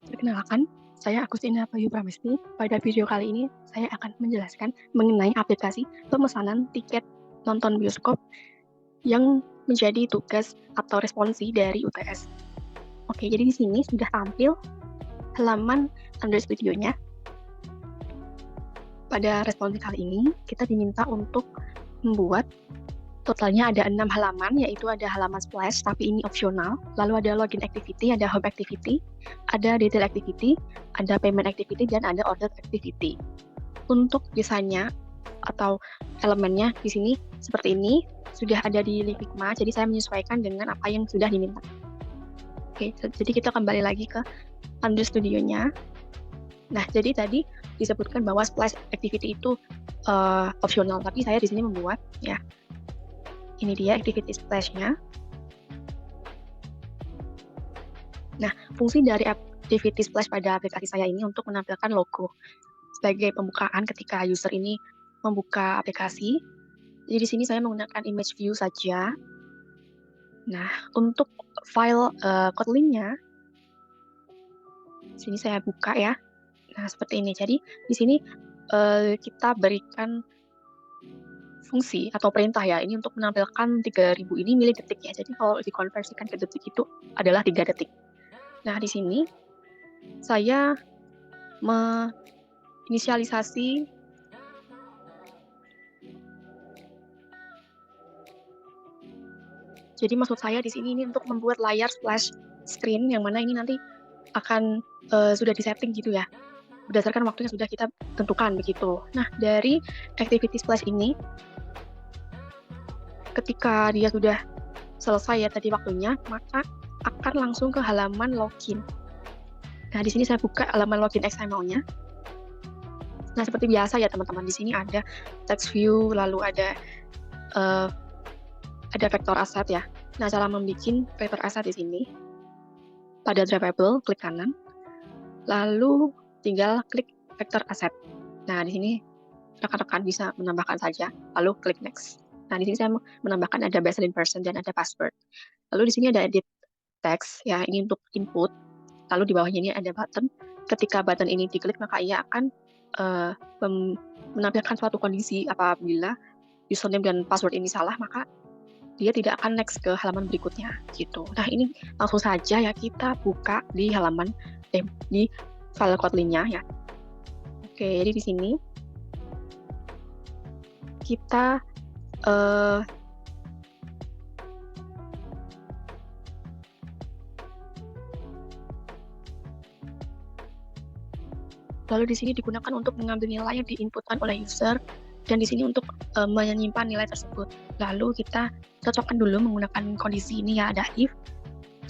Perkenalkan, saya Agustina Bayu Pramesti. Pada video kali ini, saya akan menjelaskan mengenai aplikasi pemesanan tiket nonton bioskop yang menjadi tugas atau responsi dari UTS. Oke, jadi di sini sudah tampil halaman Android Studio-nya. Pada responsi kali ini, kita diminta untuk membuat totalnya ada 6 halaman, yaitu ada halaman splash, tapi ini opsional. Lalu ada login activity, ada home activity, ada detail activity, ada payment activity, dan ada order activity. Untuk desainnya atau elemennya di sini seperti ini, sudah ada di Figma, jadi saya menyesuaikan dengan apa yang sudah diminta. Oke, jadi kita kembali lagi ke Android Studio-nya. Nah, jadi tadi disebutkan bahwa splash activity itu opsional, tapi saya di sini membuat ya. Ini dia activity splash-nya. Nah, fungsi dari activity splash pada aplikasi saya ini untuk menampilkan logo sebagai pembukaan ketika user ini membuka aplikasi. Jadi di sini saya menggunakan image view saja. Nah, untuk file Kotlin-nya, sini saya buka ya. Nah, seperti ini. Jadi di sini kita berikan fungsi atau perintah ya, ini untuk menampilkan 3000 ini milidetik ya. Jadi kalau dikonversikan ke detik itu adalah 3 detik. Nah, di sini saya menginisialisasi jadi maksud saya di sini ini untuk membuat layar splash screen yang mana ini nanti akan sudah disetting gitu ya, berdasarkan waktu yang sudah kita tentukan begitu. Nah, dari activity splash ini ketika dia sudah selesai ya tadi waktunya, maka akan langsung ke halaman login. Nah, di sini saya buka halaman login XML-nya. Nah, seperti biasa ya teman-teman, di sini ada text view, lalu ada vector asset ya. Nah, cara membuat vector asset di sini pada drivable klik kanan, lalu tinggal klik vector asset. Nah, di sini rekan-rekan bisa menambahkan saja, lalu klik next. Nah, di sini saya menambahkan ada baseline person dan ada password. Lalu di sini ada edit text ya, ini untuk input. Lalu di bawahnya ini ada button. Ketika button ini diklik maka ia akan menampilkan suatu kondisi. Apabila username dan password ini salah maka dia tidak akan next ke halaman berikutnya gitu. Nah, ini langsung saja ya kita buka di halaman di file Kotlin-nya ya. Oke, jadi di sini kita lalu di sini digunakan untuk mengambil nilai yang diinputkan oleh user, dan di sini untuk menyimpan nilai tersebut. Lalu kita cocokkan dulu menggunakan kondisi ini ya, ada if.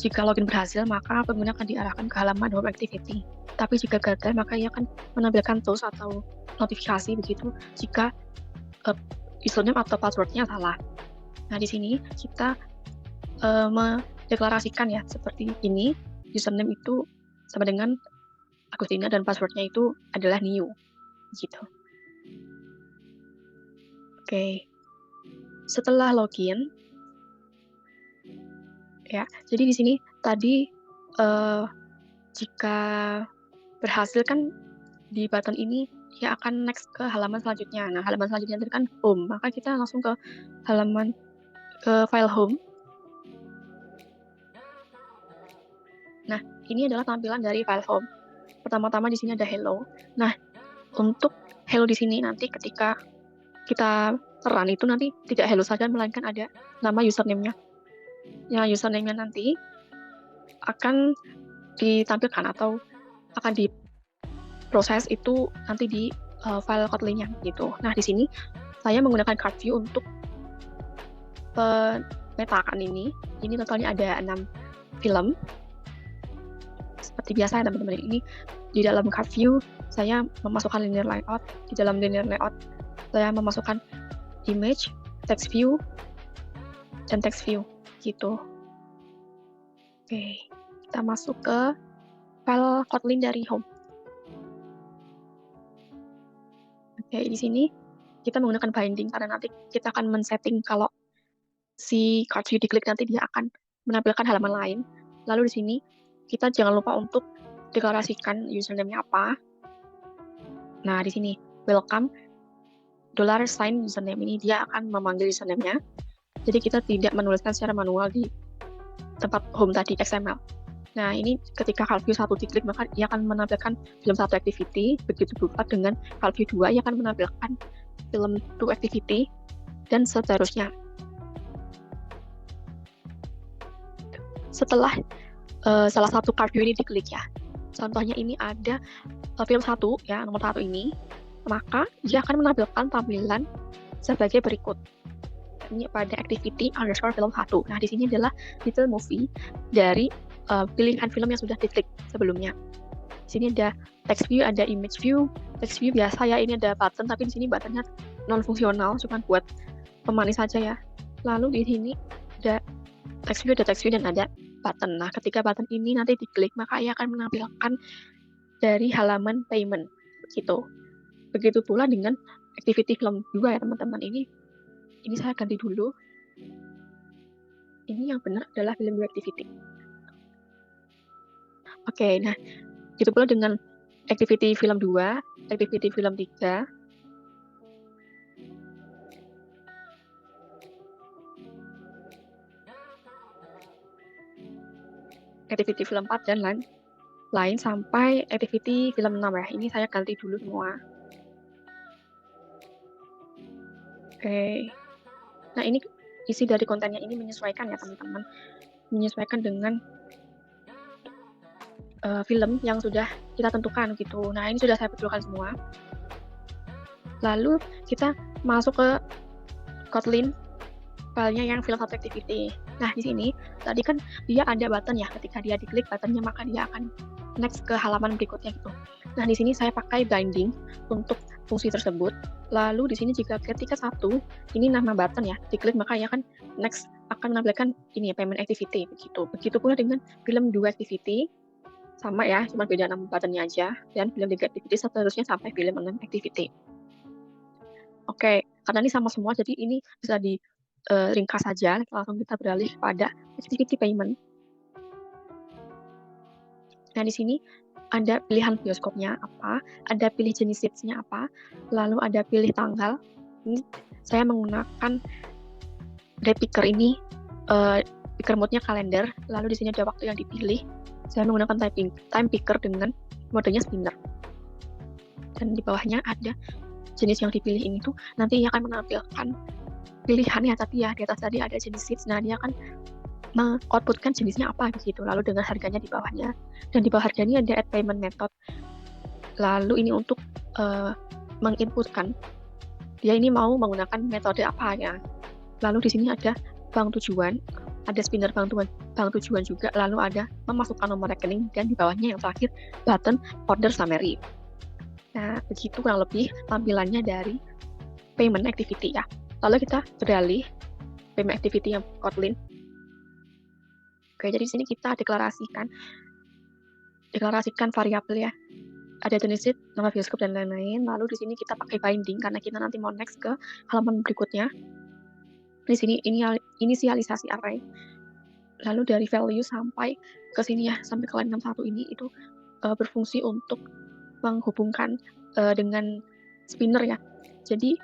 Jika login berhasil, maka pengguna akan diarahkan ke halaman home activity. Tapi jika gagal, maka ia akan menampilkan tools atau notifikasi begitu jika username atau passwordnya salah. Nah, di sini kita mendeklarasikan ya, seperti ini, username itu sama dengan Agustina dan passwordnya itu adalah new, gitu. Oke, setelah login, ya, jadi di sini tadi jika berhasil kan di button ini dia akan next ke halaman selanjutnya. Nah, halaman selanjutnya itu kan home, maka kita langsung ke halaman file home. Nah, ini adalah tampilan dari file home. Pertama-tama di sini ada hello. Nah, untuk hello di sini nanti ketika kita run itu nanti tidak hello saja, melainkan ada nama username-nya. Ya, username-nya nanti akan ditampilkan atau akan diproses itu nanti di file Kotlin-nya gitu. Nah, di sini saya menggunakan card view untuk pemetakan ini. Ini totalnya ada 6 film. Seperti biasa ya teman-teman, ini di dalam card view saya memasukkan linear layout. Di dalam linear layout saya memasukkan image, text view, dan text view gitu. Oke, kita masuk ke file Kotlin dari home. Oke, di sini kita menggunakan binding karena nanti kita akan men-setting kalau si card view diklik nanti dia akan menampilkan halaman lain. Lalu di sini kita jangan lupa untuk deklarasikan username-nya apa. Nah, di sini welcome $sign username ini dia akan memanggil username-nya. Jadi kita tidak menuliskan secara manual di tempat home tadi XML. Nah, ini ketika Calview 1 diklik, maka ia akan menampilkan film 1 activity, begitu pula dengan Calview 2, ia akan menampilkan film 2 activity, dan seterusnya. Setelah salah satu Calview ini diklik ya, contohnya ini ada film 1, ya, nomor 1 ini, maka dia akan menampilkan tampilan sebagai berikut. Ini pada activity underscore film 1. Nah, di sini adalah title movie dari pilihan film yang sudah diklik sebelumnya. Di sini ada text view, ada image view. Text view biasa ya, ini ada button, tapi di sini buttonnya non fungsional, cuma buat pemanis saja ya. Lalu di sini ada text view, dan ada button. Nah, ketika button ini nanti diklik, maka ia akan menampilkan dari halaman payment gitu. Begitu pula dengan activity film 2 ya teman-teman. Ini saya ganti dulu. Ini yang benar adalah film 2 activity. Oke, nah gitu pula dengan activity film 2, activity film 3. Activity film 4 dan lain sampai activity film 6 ya. Ini saya ganti dulu semua. Oke. Nah, ini isi dari kontennya ini menyesuaikan ya teman-teman. Menyesuaikan dengan film yang sudah kita tentukan gitu. Nah, ini sudah saya betulkan semua. Lalu kita masuk ke Kotlin filenya yang film 1 activity. Nah, di sini tadi kan dia ada button ya, ketika dia diklik buttonnya maka dia akan next ke halaman berikutnya gitu. Nah, di sini saya pakai binding untuk fungsi tersebut. Lalu di sini jika ketika 1 ini nama button ya, diklik maka ia akan next akan menampilkan ini ya, payment activity begitu. Begitu pula dengan film 2 activity, sama ya, cuma beda nama buttonnya aja, dan film 3 activity seterusnya sampai film 6 activity. Oke, karena ini sama semua, jadi ini bisa ringkas saja, langsung kita beralih pada activity payment. Nah, di sini ada pilihan bioskopnya apa, ada pilih jenis seats-nya apa, lalu ada pilih tanggal. Ini saya menggunakan day picker ini, picker mode-nya kalender, lalu di sini ada waktu yang dipilih. Saya menggunakan time picker dengan modenya spinner. Dan di bawahnya ada jenis yang dipilih ini tuh nanti akan menampilkan pilihan ya, tapi ya di atas tadi ada jenis seats. Nah, dia akan mengoutputkan jenisnya apa gitu, lalu dengan harganya di bawahnya. Dan di bawah harga ini ada add payment method. Lalu ini untuk menginputkan dia ini mau menggunakan metode apa ya. Lalu di sini ada bank tujuan, ada spinner bank tujuan juga, lalu ada memasukkan nomor rekening, dan di bawahnya yang terakhir button order summary. Nah, begitu kurang lebih tampilannya dari payment activity ya. Lalu kita beralih payment activity yang Kotlin. Oke, jadi di sini kita deklarasikan variabel ya. Ada jenis seat, nama bioskop, dan lain-lain. Lalu di sini kita pakai binding karena kita nanti mau next ke halaman berikutnya. Di sini inisialisasi array. Lalu dari value sampai ke sini ya, sampai ke line 61 ini itu berfungsi untuk menghubungkan dengan spinner ya. Jadi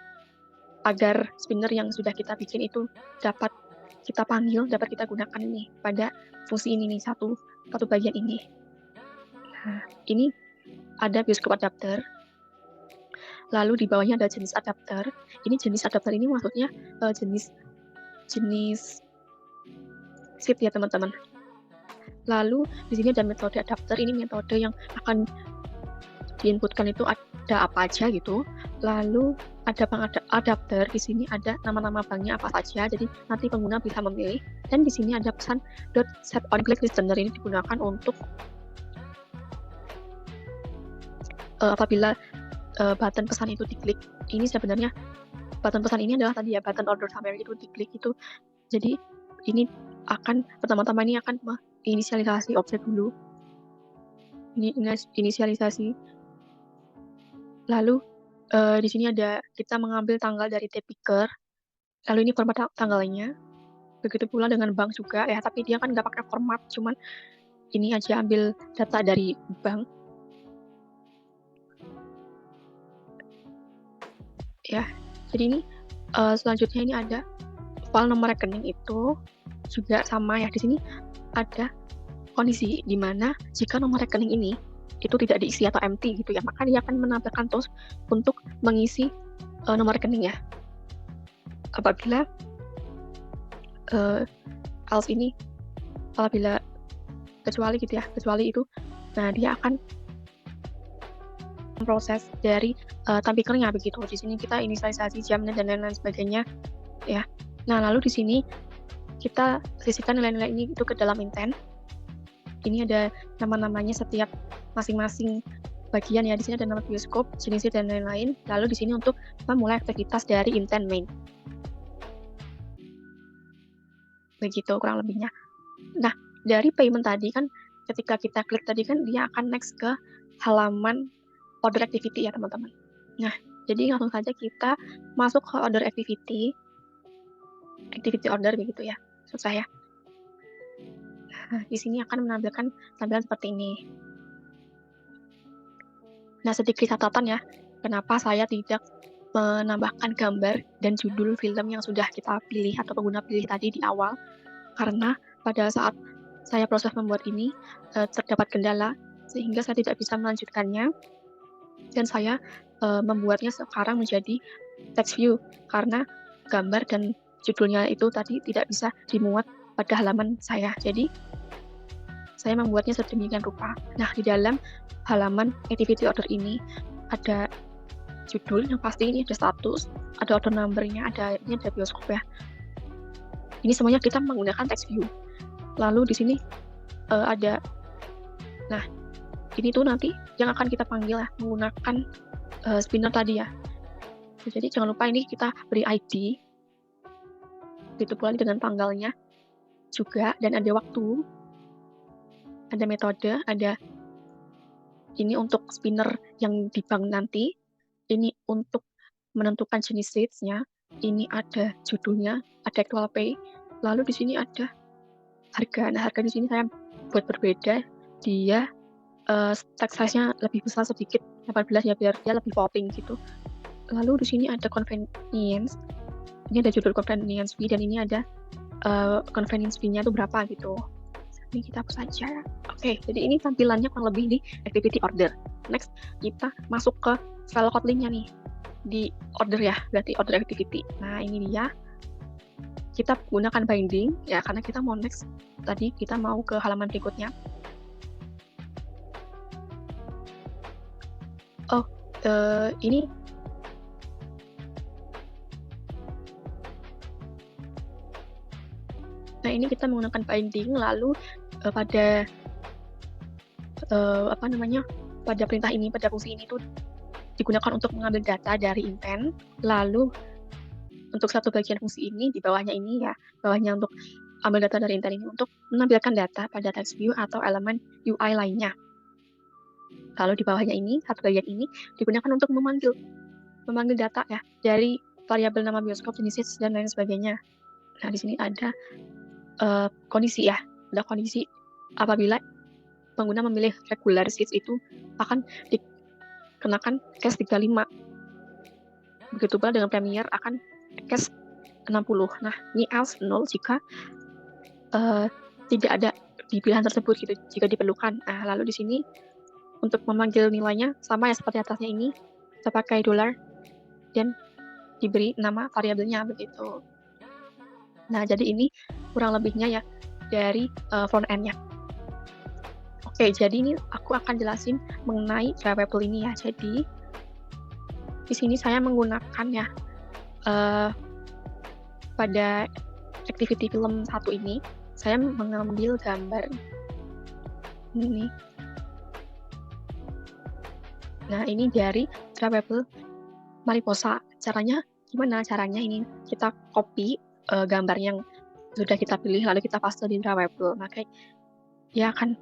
agar spinner yang sudah kita bikin itu dapat kita panggil, dapat kita gunakan nih pada fungsi ini nih, satu bagian ini. Nah, ini ada bioskop adapter. Lalu di bawahnya ada jenis adapter. Ini jenis adapter ini maksudnya jenis seat ya teman-teman. Lalu di sini ada metode adapter. Ini metode yang akan diinputkan itu ada apa aja gitu. Lalu ada bank adapter. Di sini ada nama-nama banknya apa saja. Jadi nanti pengguna bisa memilih. Dan di sini ada pesan .set on click listener. Ini digunakan untuk apabila button pesan itu diklik. Ini sebenarnya button pesan ini adalah tadi ya, button order summary itu diklik itu. Jadi ini akan pertama-tama ini akan menginisialisasi objek dulu. Ini inisialisasi. Lalu di sini ada kita mengambil tanggal dari day picker. Lalu ini format tanggalnya. Begitu pula dengan bank juga ya, tapi dia kan nggak pakai format, cuman ini aja ambil data dari bank. Ya, jadi ini selanjutnya ini ada file nomor rekening itu juga sama ya. Di sini ada kondisi di mana jika nomor rekening ini itu tidak diisi atau empty gitu ya, maka dia akan menampilkan terus untuk mengisi nomor rekening ya. Apabila else ini apabila kecuali gitu ya, kecuali itu, nah dia akan proses dari tampikernya begitu. Di sini kita inisialisasi jamnya dan lain-lain sebagainya ya. Nah, lalu di sini kita sisihkan nilai-nilai ini itu ke dalam intent. Ini ada nama-namanya setiap masing-masing bagian ya. Di sini ada nama bioskop, jenisnya dan lain-lain. Lalu di sini untuk memulai aktivitas dari intent main. Begitu kurang lebihnya. Nah, dari payment tadi kan ketika kita klik tadi kan dia akan next ke halaman order activity ya teman-teman. Nah, jadi langsung saja kita masuk ke order activity order begitu ya, susah ya. Nah, di sini akan menampilkan tampilan seperti ini. Nah, sedikit catatan ya, kenapa saya tidak menambahkan gambar dan judul film yang sudah kita pilih atau pengguna pilih tadi di awal, karena pada saat saya proses membuat ini terdapat kendala sehingga saya tidak bisa melanjutkannya dan saya membuatnya sekarang menjadi text view karena gambar dan judulnya itu tadi tidak bisa dimuat pada halaman saya. Jadi saya membuatnya sedemikian rupa. Nah, di dalam halaman activity order ini ada judul yang pasti, ini ada status, ada order number-nya, ini ada bioskop ya. Ini semuanya kita menggunakan text view. Lalu di sini ada, nah ini tuh nanti yang akan kita panggil ya, menggunakan spinner tadi ya. Jadi jangan lupa ini kita beri ID, begitu pula dengan tanggalnya juga, dan ada waktu, ada metode, ada ini untuk spinner yang di bank nanti, ini untuk menentukan jenis seats-nya, ini ada judulnya, ada actual pay, lalu di sini ada harga. Nah, harga di sini saya buat berbeda, dia text size-nya lebih besar sedikit, 18 ya, biar dia lebih popping gitu. Lalu di sini ada convenience, ini ada judul convenience fee, dan ini ada convenience fee-nya itu berapa gitu. Ini kita hapus saja. Oke, jadi ini tampilannya kurang lebih di activity order. Next, kita masuk ke file Kotlin-nya nih. Di order ya, berarti order activity. Nah, ini dia. Kita gunakan binding, ya karena kita mau next. Tadi kita mau ke halaman berikutnya. Oh, ini nah ini kita menggunakan binding, lalu pada pada perintah ini, pada fungsi ini tuh digunakan untuk mengambil data dari intent, lalu untuk satu bagian fungsi ini, di bawahnya ini ya, bawahnya untuk ambil data dari intent ini untuk menampilkan data pada text view atau elemen UI lainnya. Lalu di bawahnya ini, satu bagian ini digunakan untuk memanggil data ya dari variabel nama bioskop, jenis seats, dan lain sebagainya. Nah, di sini ada kondisi ya, ada kondisi apabila pengguna memilih regular seats itu akan dikenakan cash 35. Begitu pula dengan Premier akan cash 60. Nah, ini else 0 jika tidak ada di pilihan tersebut gitu, jika diperlukan. Nah, lalu di sini untuk memanggil nilainya sama ya seperti atasnya ini, kita pakai $, dan diberi nama variabelnya begitu. Nah, jadi ini kurang lebihnya ya dari front end-nya. Oke, jadi ini aku akan jelasin mengenai Drivable ini ya. Jadi di sini saya menggunakan ya pada activity film 1 ini, saya mengambil gambar ini. Nah, ini dari Drivable Mariposa. Caranya gimana? Caranya ini kita copy gambar yang sudah kita pilih, lalu kita paste di Drivable. Maka dia akan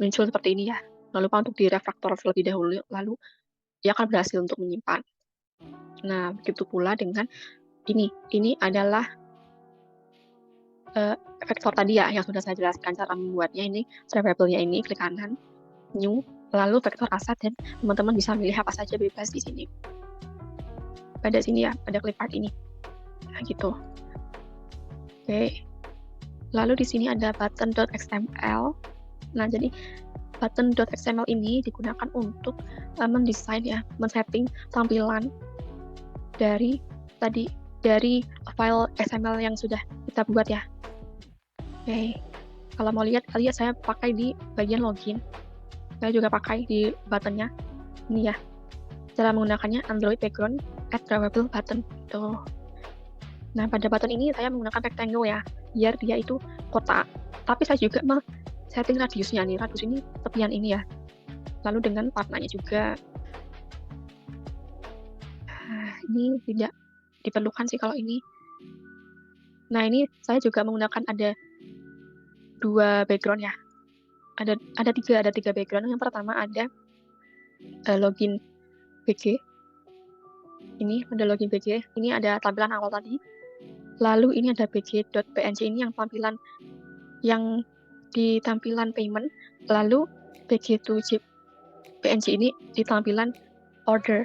muncul seperti ini ya. Jangan lupa untuk direfraktor terlebih dahulu, lalu dia akan berhasil untuk menyimpan. Nah, begitu pula dengan ini. Ini adalah vektor tadi ya, yang sudah saya jelaskan cara membuatnya. Ini variable-nya ini, klik kanan, new, lalu vektor asset, dan teman-teman bisa milih apa saja bebas di sini. Pada sini ya, pada clip art ini. Nah, gitu. Oke. Lalu di sini ada button.xml. Nah, jadi button.xml ini digunakan untuk mendesain ya, men-setting tampilan dari file XML yang sudah kita buat ya. Oke. Kalau mau lihat saya pakai di bagian login. Saya juga pakai di buttonnya. Ini ya. Cara menggunakannya Android background add drawable button. Tuh. Nah, pada button ini saya menggunakan rectangle ya, biar dia itu kotak. Tapi saya juga setting radiusnya nih. Radius ini tepian ini ya. Lalu dengan warnanya juga. Ini tidak diperlukan sih kalau ini. Nah, ini saya juga menggunakan ada 2 background ya. Ada tiga background. Yang pertama ada login BG. Ini ada login BG. Ini ada tampilan awal tadi. Lalu ini ada bg.png ini yang tampilan yang di tampilan payment. Lalu bg.png ini di tampilan order.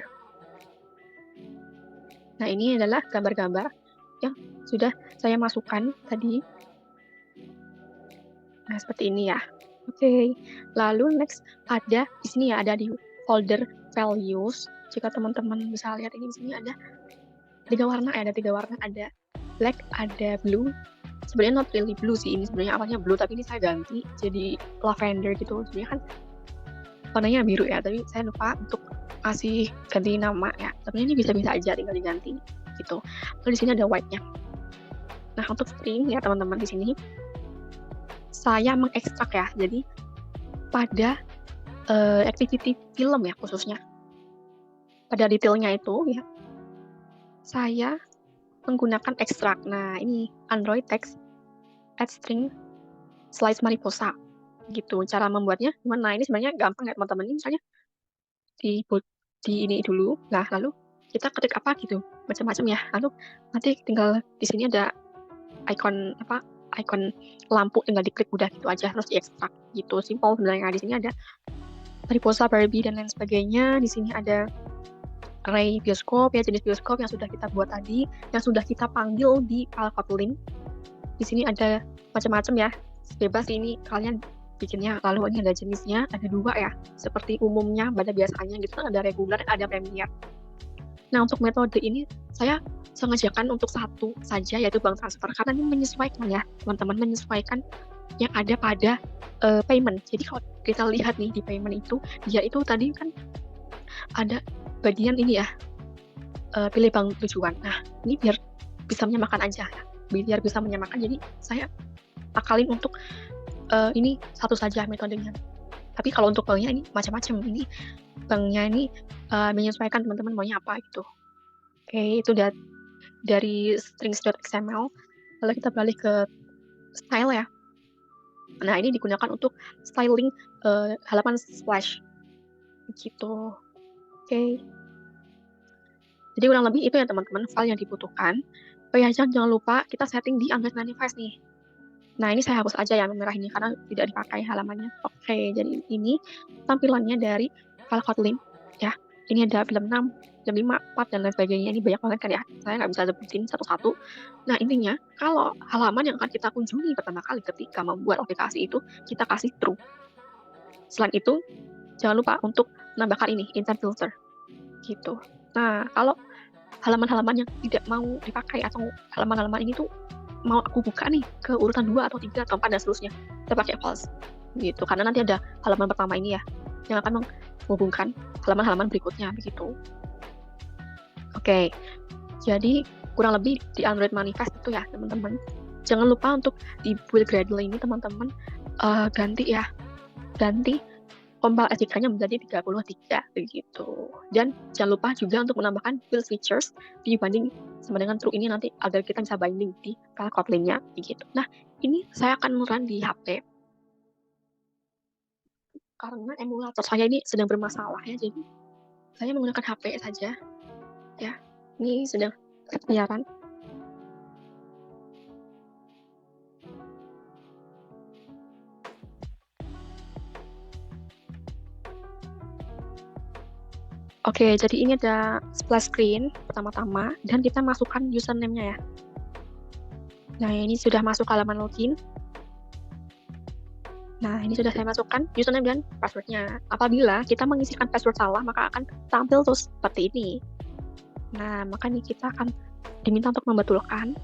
Nah, ini adalah gambar-gambar yang sudah saya masukkan tadi. Nah, seperti ini ya. Oke. Lalu next ada di sini ya, ada di folder values. Jika teman-teman bisa lihat ini di sini ada 3 warna ya, ada black, ada blue. Sebenarnya not really blue sih, ini sebenarnya awalnya blue tapi ini saya ganti jadi lavender gitu. Sebenarnya kan warnanya biru ya, tapi saya lupa untuk kasih ganti nama ya. Tapi ini bisa-bisa aja tinggal diganti gitu. Lalu di sini ada white-nya. Nah, untuk string ya teman-teman di sini saya mengekstrak ya. Jadi pada activity film ya khususnya. Pada detailnya itu ya. Saya menggunakan ekstrak. Nah, ini Android text add string slice mariposa gitu. Cara membuatnya gimana? Ini sebenarnya gampang ya teman-teman. Ini misalnya di ini dulu. Nah, lalu kita ketik apa gitu, macam-macam ya. Lalu nanti tinggal di sini ada icon lampu, tinggal diklik udah gitu aja, terus diekstrak gitu. Simple sebenarnya. Di sini ada mariposa, Barbie dan lain sebagainya. Di sini ada array bioskop ya, jenis bioskop yang sudah kita buat tadi, yang sudah kita panggil di file Kotlin. Di sini ada macam-macam ya, bebas ini kalian bikinnya. Lalu ini ada jenisnya, ada 2 ya, seperti umumnya pada biasanya gitu kan, ada regular, ada premier. Nah, untuk metode ini saya sengajakan untuk satu saja, yaitu bank transfer, karena ini menyesuaikan ya teman-teman, menyesuaikan yang ada pada payment. Jadi kalau kita lihat nih di payment itu, dia itu tadi kan ada bagian ini ya, pilih bank tujuan. Nah, ini biar bisa menyamakan aja ya, biar bisa menyamakan, jadi saya akalin untuk ini satu saja metodenya. Tapi kalau untuk banknya ini macam-macam. Ini banknya ini menyesuaikan teman-teman maunya apa gitu. Oke, itu dari strings.xml. Lalu kita beralih ke style ya. Nah, ini digunakan untuk styling halaman splash gitu. Oke. Jadi kurang lebih itu ya teman-teman file yang dibutuhkan. Oh ya, jangan lupa kita setting di Android Manifest nih. Nah, ini saya hapus aja ya merah ini karena tidak dipakai halamannya. Oke, jadi ini tampilannya dari file Kotlin ya. Ini ada film 6, film 5, 4, dan lain sebagainya. Ini banyak banget kan ya. Saya nggak bisa sebutin satu-satu. Nah, intinya kalau halaman yang akan kita kunjungi pertama kali ketika membuat aplikasi itu, kita kasih true. Selain itu, jangan lupa untuk menambahkan ini, intent filter. Gitu. Nah, kalau halaman-halaman yang tidak mau dipakai atau halaman-halaman ini tuh mau aku buka nih ke urutan 2 atau 3 atau 4 dan seterusnya, kita pakai false gitu, karena nanti ada halaman pertama ini ya yang akan menghubungkan halaman-halaman berikutnya begitu. Oke, jadi kurang lebih di Android Manifest itu ya teman-teman. Jangan lupa untuk di build Gradle ini teman-teman ganti compile SDK-nya menjadi 33 begitu. Dan jangan lupa juga untuk menambahkan build features dibanding sama dengan true ini nanti agar kita bisa binding di file Kotlin-nya begitu. Nah, ini saya akan run di HP karena emulator saya ini sedang bermasalah ya, jadi saya menggunakan HP saja ya. Ini sedang siaran. Oke, jadi ini ada splash screen pertama-tama, dan kita masukkan username-nya ya. Nah, ini sudah masuk halaman login. Nah, ini sudah saya masukkan username dan password-nya. Apabila kita mengisikan password salah, maka akan tampil terus seperti ini. Nah, maka ini kita akan diminta untuk membetulkan.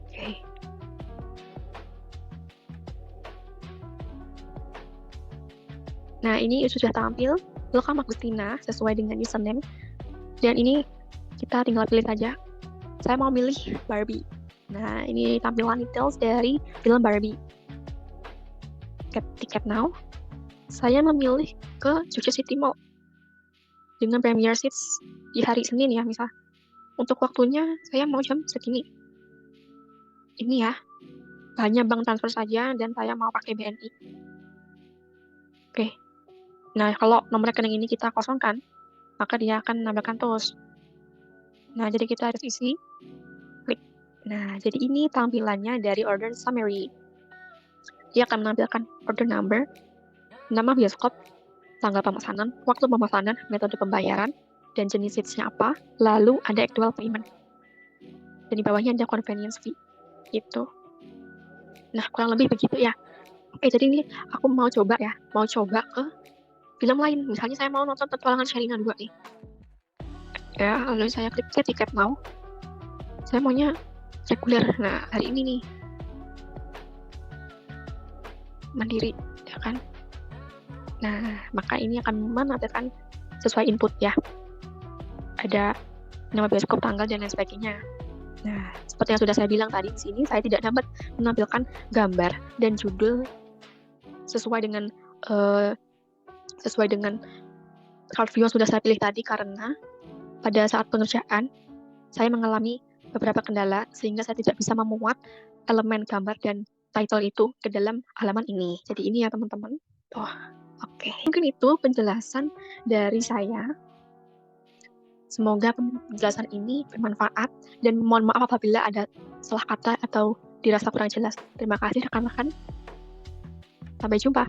Oke. Nah, ini sudah tampil. Welcome Agustina sesuai dengan username. Dan ini kita tinggal pilih saja. Saya mau milih Barbie. Nah, ini tampilan details dari film Barbie. Get ticket now. Saya memilih ke Jogja City Mall dengan premier seats di hari Senin ya, misal. Untuk waktunya saya mau jam segini. Ini ya, hanya bank transfer saja dan saya mau pakai BNI. Oke. Nah, kalau nomor rekening ini kita kosongkan, maka dia akan menambahkan terus. Nah, jadi kita harus isi. Klik. Nah, jadi ini tampilannya dari order summary. Dia akan menampilkan order number, nama bioskop, tanggal pemesanan, waktu pemesanan, metode pembayaran, dan jenis seats-nya apa, lalu ada actual payment. Dan di bawahnya ada convenience fee. Gitu. Nah, kurang lebih begitu ya. Oke, jadi ini aku mau coba ke film lain. Misalnya saya mau nonton Petualangan Sherina 2 nih. Ya, lalu saya klik get ticket now. Saya maunya reguler. Nah, hari ini nih. Mandiri, ya kan? Nah, maka ini akan menampilkan sesuai input ya. Ada nama bioskop, tanggal, dan lain sebagainya. Nah, seperti yang sudah saya bilang tadi di sini, saya tidak dapat menampilkan gambar dan judul sesuai dengan card view yang sudah saya pilih tadi, karena pada saat pengerjaan saya mengalami beberapa kendala sehingga saya tidak bisa memuat elemen gambar dan title itu ke dalam halaman ini. Jadi ini ya teman-teman. Oke. Mungkin itu penjelasan dari saya. Semoga penjelasan ini bermanfaat dan mohon maaf apabila ada salah kata atau dirasa kurang jelas. Terima kasih rekan-rekan. Sampai jumpa.